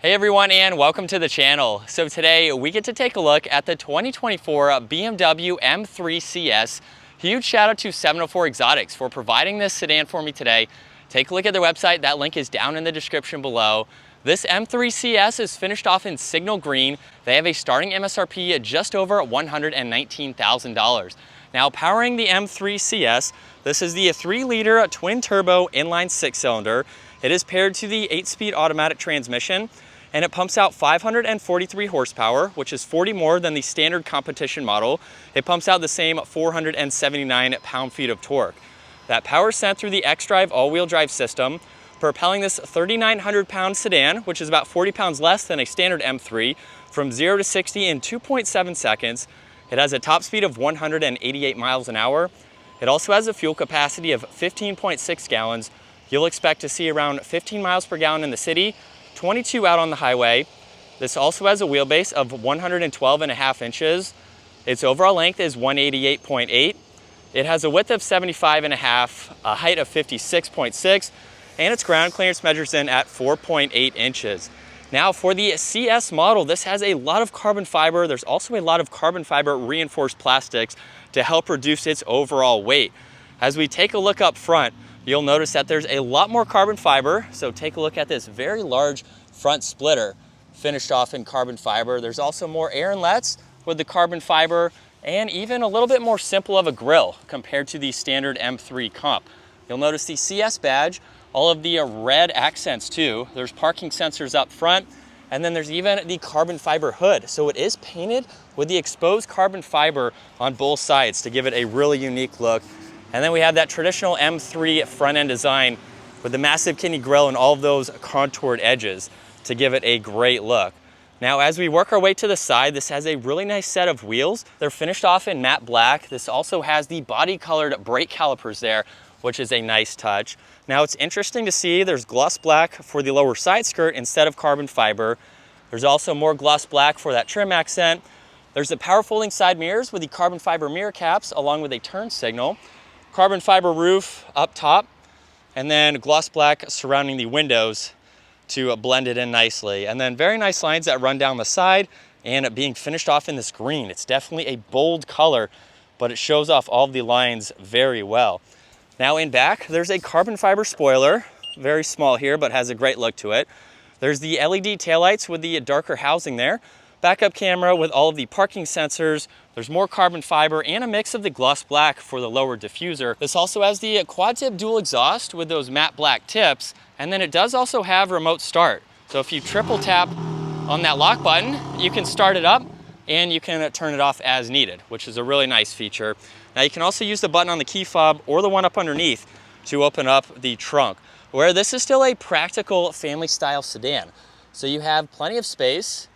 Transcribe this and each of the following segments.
Hey everyone, and welcome to the channel. So today we get to take a look at the 2024 BMW M3 CS. Huge shout out to 704 Exotics for providing this sedan for me today. Take a look at their website. That link is down in the description below. This M3 CS is finished off in signal green. They have a starting MSRP at just over $119,000. Now powering the M3 CS, this is the 3-liter twin turbo inline 6-cylinder. It is paired to the 8-speed automatic transmission, and it pumps out 543 horsepower, which is 40 more than the standard competition model. It pumps out the same 479 pound-feet of torque. That power is sent through the xDrive all-wheel drive system, propelling this 3,900-pound sedan, which is about 40 pounds less than a standard M3, from 0 to 60 in 2.7 seconds. It has a top speed of 188 miles an hour. It also has a fuel capacity of 15.6 gallons. You'll expect to see around 15 miles per gallon in the city, 22 out on the highway. This also has a wheelbase of 112.5 inches. Its overall length is 188.8. It has a width of 75.5, a height of 56.6, and its ground clearance measures in at 4.8 inches. Now for the CS model, this has a lot of carbon fiber. There's also a lot of carbon fiber reinforced plastics to help reduce its overall weight. As we take a look up front, you'll notice that there's a lot more carbon fiber. So take a look at this very large front splitter finished off in carbon fiber. There's also more air inlets with the carbon fiber, and even a little bit more simple of a grille compared to the standard M3 Comp. You'll notice the CS badge, all of the red accents too. There's parking sensors up front, and then there's even the carbon fiber hood. So it is painted with the exposed carbon fiber on both sides to give it a really unique look. And then we have that traditional M3 front end design with the massive kidney grille and all of those contoured edges to give it a great look. Now, as we work our way to the side, this has a really nice set of wheels. They're finished off in matte black. This also has the body colored brake calipers there, which is a nice touch. Now, it's interesting to see there's gloss black for the lower side skirt instead of carbon fiber. There's also more gloss black for that trim accent. There's the power folding side mirrors with the carbon fiber mirror caps along with a turn signal. Carbon fiber roof up top, and then gloss black surrounding the windows to blend it in nicely. And then very nice lines that run down the side, and being finished off in this green. It's definitely a bold color, but it shows off all of the lines very well. Now in back, there's a carbon fiber spoiler, very small here, but has a great look to it. There's the LED taillights with the darker housing there. Backup camera with all of the parking sensors. There's more carbon fiber and a mix of the gloss black for the lower diffuser. This also has the quad tip dual exhaust with those matte black tips. And then it does also have remote start. So if you triple tap on that lock button, you can start it up and you can turn it off as needed, which is a really nice feature. Now you can also use the button on the key fob or the one up underneath to open up the trunk, where this is still a practical family style sedan. So you have plenty of space.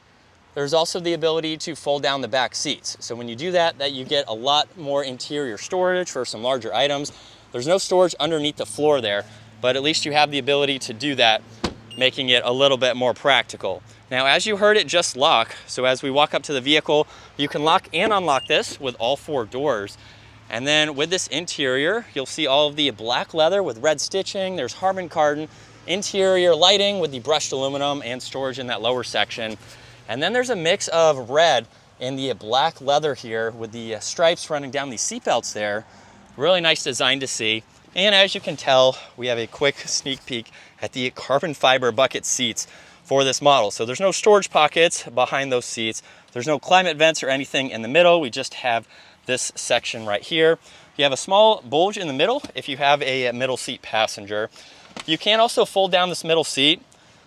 There's also the ability to fold down the back seats. So when you do that, you get a lot more interior storage for some larger items. There's no storage underneath the floor there, but at least you have the ability to do that, making it a little bit more practical. Now, as you heard, it just lock. So as we walk up to the vehicle, you can lock and unlock this with all 4 doors. And then with this interior, you'll see all of the black leather with red stitching. There's Harman Kardon, interior lighting with the brushed aluminum and storage in that lower section. And then there's a mix of red and the black leather here with the stripes running down the seatbelts there. Really nice design to see. And as you can tell, we have a quick sneak peek at the carbon fiber bucket seats for this model. So there's no storage pockets behind those seats. There's no climate vents or anything in the middle. We just have this section right here. You have a small bulge in the middle if you have a middle seat passenger. You can also fold down this middle seat.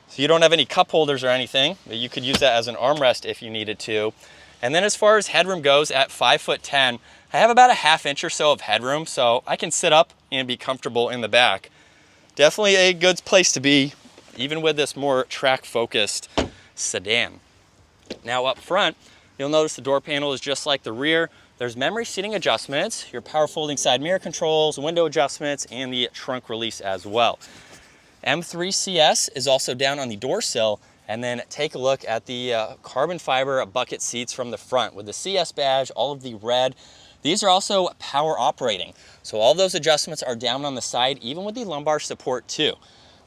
So you don't have any cup holders or anything. You could use that as an armrest if you needed to. And then as far as headroom goes, at 5'10", I have about a ½ inch or so of headroom, so I can sit up and be comfortable in the back. Definitely a good place to be, even with this more track-focused sedan. Now up front, you'll notice the door panel is just like the rear. There's memory seating adjustments, your power folding side mirror controls, window adjustments, and the trunk release as well. M3 CS is also down on the door sill, and then take a look at the carbon fiber bucket seats from the front with the CS badge, all of the red. These are also power operating. So all those adjustments are down on the side, even with the lumbar support too.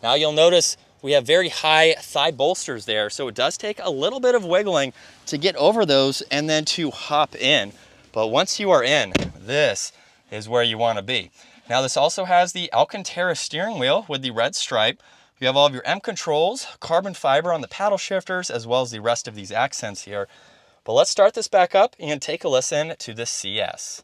Now you'll notice We have very high thigh bolsters there, so it does take a little bit of wiggling to get over those and then to hop in. But once you are in, this is where you want to be. Now this also has the Alcantara steering wheel with the red stripe. You have all of your M controls, carbon fiber on the paddle shifters, as well as the rest of these accents here. But let's start this back up and take a listen to this CS.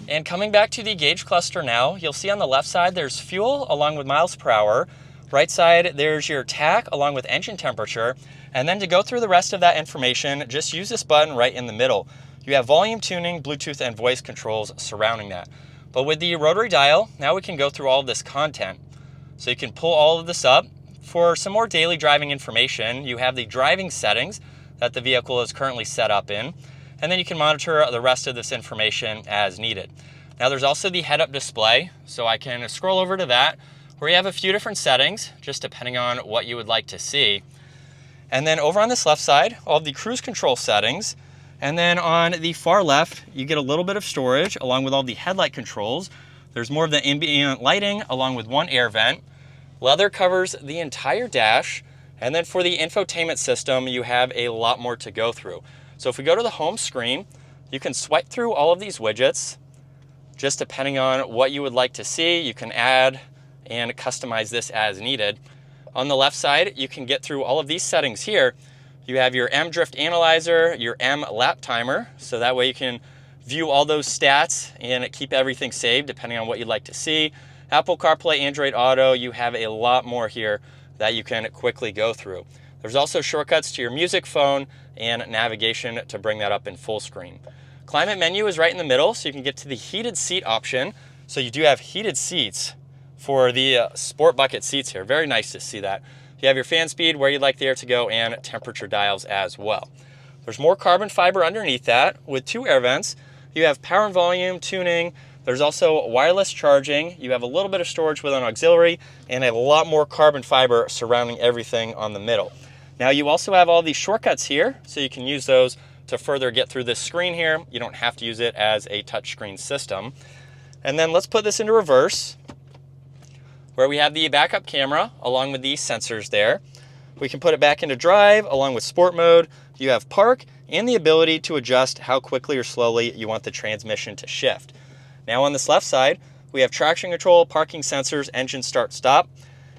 And coming back to the gauge cluster now, you'll see on the left side there's fuel along with miles per hour. Right side, there's your tach along with engine temperature. And then to go through the rest of that information, just use this button right in the middle. You have volume tuning, Bluetooth, and voice controls surrounding that. But with the rotary dial, now we can go through all of this content. So you can pull all of this up. For some more daily driving information, you have the driving settings that the vehicle is currently set up in. And then you can monitor the rest of this information as needed. Now there's also the head-up display, so I can scroll over to that, where you have a few different settings, just depending on what you would like to see. And then over on this left side, all of the cruise control settings. And then on the far left, you get a little bit of storage, along with all the headlight controls. There's more of the ambient lighting, along with one air vent. Leather covers the entire dash. And then for the infotainment system, you have a lot more to go through. So if we go to the home screen, you can swipe through all of these widgets, just depending on what you would like to see. You can add and customize this as needed. On the left side, you can get through all of these settings here. You have your M drift analyzer, your M lap timer, so that way you can view all those stats and keep everything saved depending on what you'd like to see. Apple CarPlay, Android Auto, you have a lot more here that you can quickly go through. There's also shortcuts to your music phone and navigation to bring that up in full screen. Climate menu is right in the middle, so you can get to the heated seat option. So you do have heated seats for the sport bucket seats here. Very nice to see that. You have your fan speed, where you'd like the air to go, and temperature dials as well. There's more carbon fiber underneath that with 2 air vents. You have power and volume tuning. There's also wireless charging. You have a little bit of storage with an auxiliary and a lot more carbon fiber surrounding everything on the middle. Now you also have all these shortcuts here, so you can use those to further get through this screen here. You don't have to use it as a touchscreen system. And then let's put this into reverse, where we have the backup camera along with these sensors there. We can put it back into drive along with sport mode. You have park and the ability to adjust how quickly or slowly you want the transmission to shift. Now on this left side, we have traction control, parking sensors, engine start stop.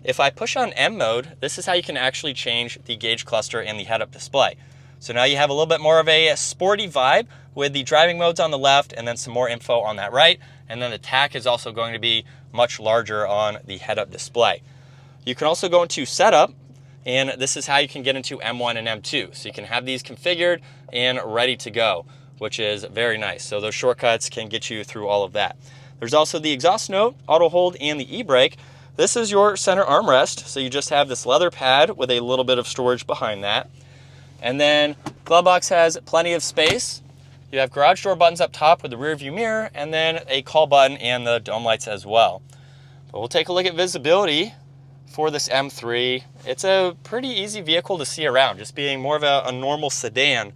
If I push on M mode, this is how you can actually change the gauge cluster and the head-up display. So now you have a little bit more of a sporty vibe with the driving modes on the left and then some more info on that right. And then the tach is also going to be much larger on the head-up display. You can also go into setup, and this is how you can get into M1 and M2. So you can have these configured and ready to go, which is very nice. So those shortcuts can get you through all of that. There's also the exhaust note, auto hold, and the e-brake. This is your center armrest, so you just have this leather pad with a little bit of storage behind that. And then glove box has plenty of space. You have garage door buttons up top with the rear view mirror, and then a call button and the dome lights as well. But we'll take a look at visibility for this M3. It's a pretty easy vehicle to see around, just being more of a normal sedan.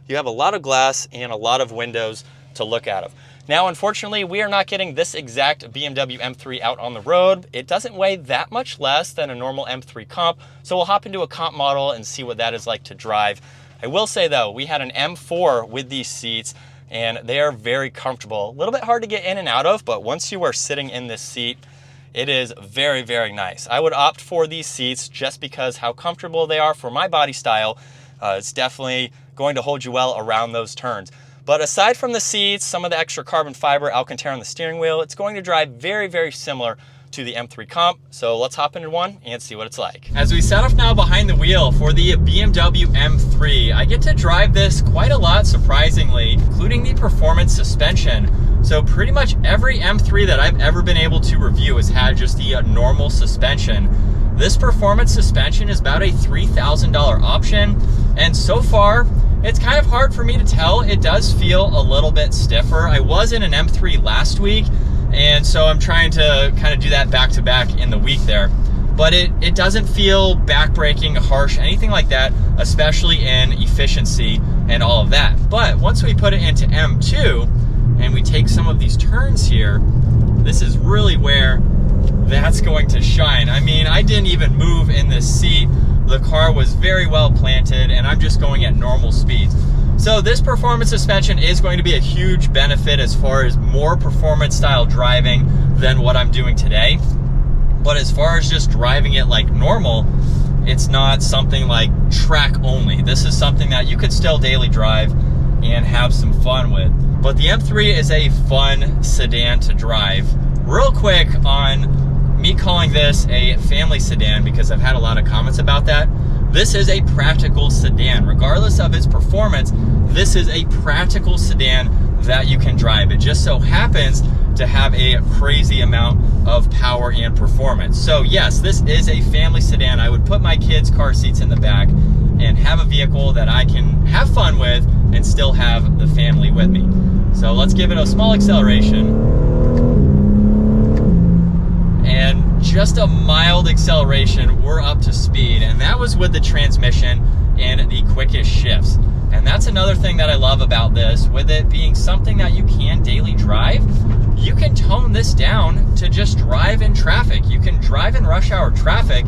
You have a lot of glass and a lot of windows to look out of. Now, unfortunately, we are not getting this exact BMW M3 out on the road. It doesn't weigh that much less than a normal M3 comp, so we'll hop into a comp model and see what that is like to drive. I will say though, we had an M4 with these seats and they are very comfortable. A little bit hard to get in and out of, but once you are sitting in this seat, it is very, very nice. I would opt for these seats just because how comfortable they are for my body style. It's definitely going to hold you well around those turns. But aside from the seats, some of the extra carbon fiber Alcantara on the steering wheel, it's going to drive very, very similar to the M3 Comp. So let's hop into one and see what it's like. As we set off now behind the wheel for the BMW M3, I get to drive this quite a lot, surprisingly, including the performance suspension. So pretty much every M3 that I've ever been able to review has had just the normal suspension. This performance suspension is about a $3,000 option, and so far, it's kind of hard for me to tell. It does feel a little bit stiffer. I was in an M3 last week, And so I'm trying to kind of do that back to back in the week there. But it doesn't feel backbreaking, harsh, anything like that, especially in efficiency and all of that. But once we put it into M2 and we take some of these turns here, this is really where that's going to shine. I mean, I didn't even move in this seat. The car was very well planted, and I'm just going at normal speeds. So this performance suspension is going to be a huge benefit as far as more performance style driving than what I'm doing today. But as far as just driving it like normal, it's not something like track only. This is something that you could still daily drive and have some fun with. But the M3 is a fun sedan to drive. Real quick on me calling this a family sedan, because I've had a lot of comments about that. This is a practical sedan. Regardless of its performance, this is a practical sedan that you can drive. It just so happens to have a crazy amount of power and performance. So yes, this is a family sedan. I would put my kids' car seats in the back and have a vehicle that I can have fun with and still have the family with me. So let's give it a small acceleration. And just a mild acceleration, we're up to speed. And that was with the transmission and the quickest shifts. And that's another thing that I love about this, with it being something that you can daily drive. You can tone this down to just drive in traffic. You can drive in rush hour traffic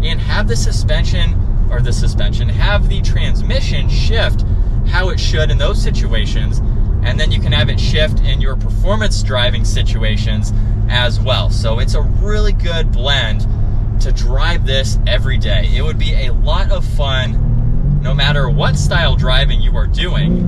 and have the have the transmission shift how it should in those situations. And then you can have it shift in your performance driving situations as well. So it's a really good blend to drive this every day. It would be a lot of fun no matter what style driving you are doing.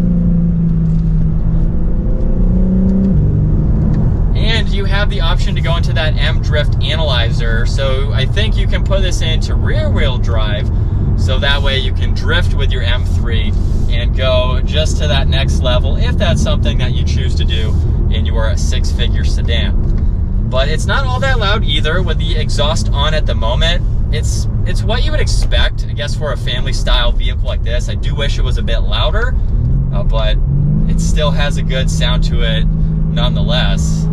And you have the option to go into that M drift analyzer. So I think you can put this into rear wheel drive, so that way you can drift with your M3 and go just to that next level if that's something that you choose to do in your six-figure sedan. But it's not all that loud either with the exhaust on at the moment. It's what you would expect, I guess, for a family style vehicle like this. I do wish it was a bit louder, but it still has a good sound to it nonetheless.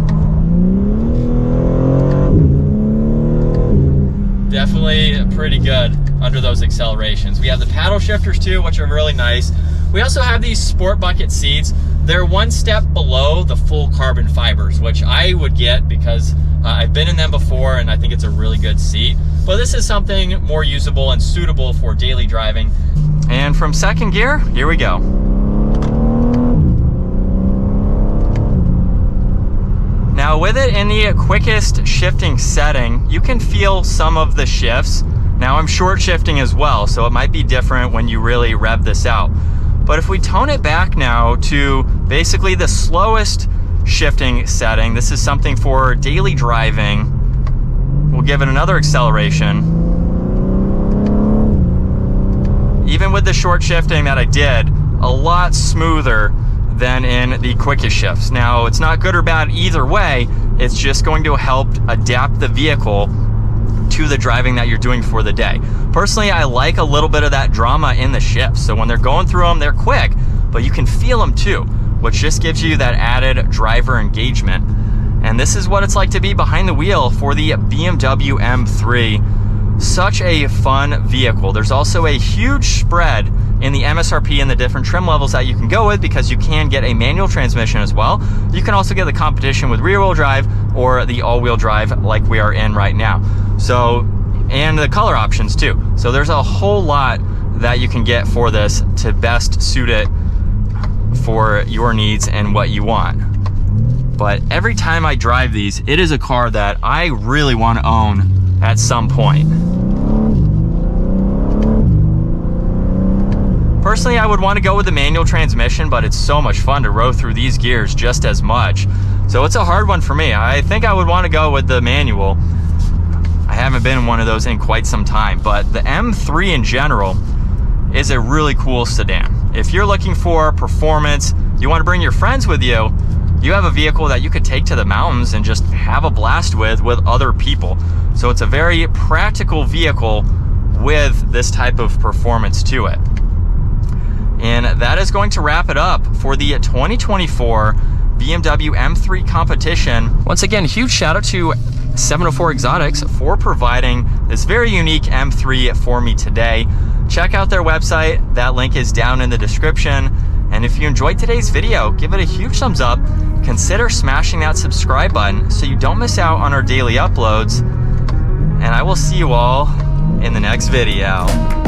Definitely pretty good under those accelerations. We have the paddle shifters too, which are really nice. We also have these sport bucket seats. They're one step below the full carbon fibers, which I would get because I've been in them before and I think it's a really good seat. But this is something more usable and suitable for daily driving. And from second gear, here we go. Now with it in the quickest shifting setting, you can feel some of the shifts. Now I'm short shifting as well, so it might be different when you really rev this out. But if we tone it back now to basically the slowest shifting setting, this is something for daily driving. We'll give it another acceleration. Even with the short shifting that I did, a lot smoother than in the quickest shifts. Now, it's not good or bad either way. It's just going to help adapt the vehicle to the driving that you're doing for the day. Personally, I like a little bit of that drama in the shifts. So when they're going through them, they're quick, but you can feel them too, which just gives you that added driver engagement. And this is what it's like to be behind the wheel for the BMW M3. Such a fun vehicle. There's also a huge spread in the MSRP and the different trim levels that you can go with, because you can get a manual transmission as well. You can also get the Competition with rear wheel drive or the all-wheel drive like we are in right now. So, and the color options too. So there's a whole lot that you can get for this to best suit it for your needs and what you want. But every time I drive these, it is a car that I really want to own at some point. Personally, I would want to go with the manual transmission, but it's so much fun to row through these gears just as much. So it's a hard one for me. I think I would want to go with the manual. I haven't been in one of those in quite some time, but the M3 in general is a really cool sedan. If you're looking for performance, you want to bring your friends with you, you have a vehicle that you could take to the mountains and just have a blast with other people. So it's a very practical vehicle with this type of performance to it. And that is going to wrap it up for the 2024 BMW M3 Competition. Once again, huge shout out to 704 Exotics for providing this very unique M3 for me today. Check out their website. That link is down in the description. And if you enjoyed today's video, give it a huge thumbs up. Consider smashing that subscribe button so you don't miss out on our daily uploads. And I will see you all in the next video.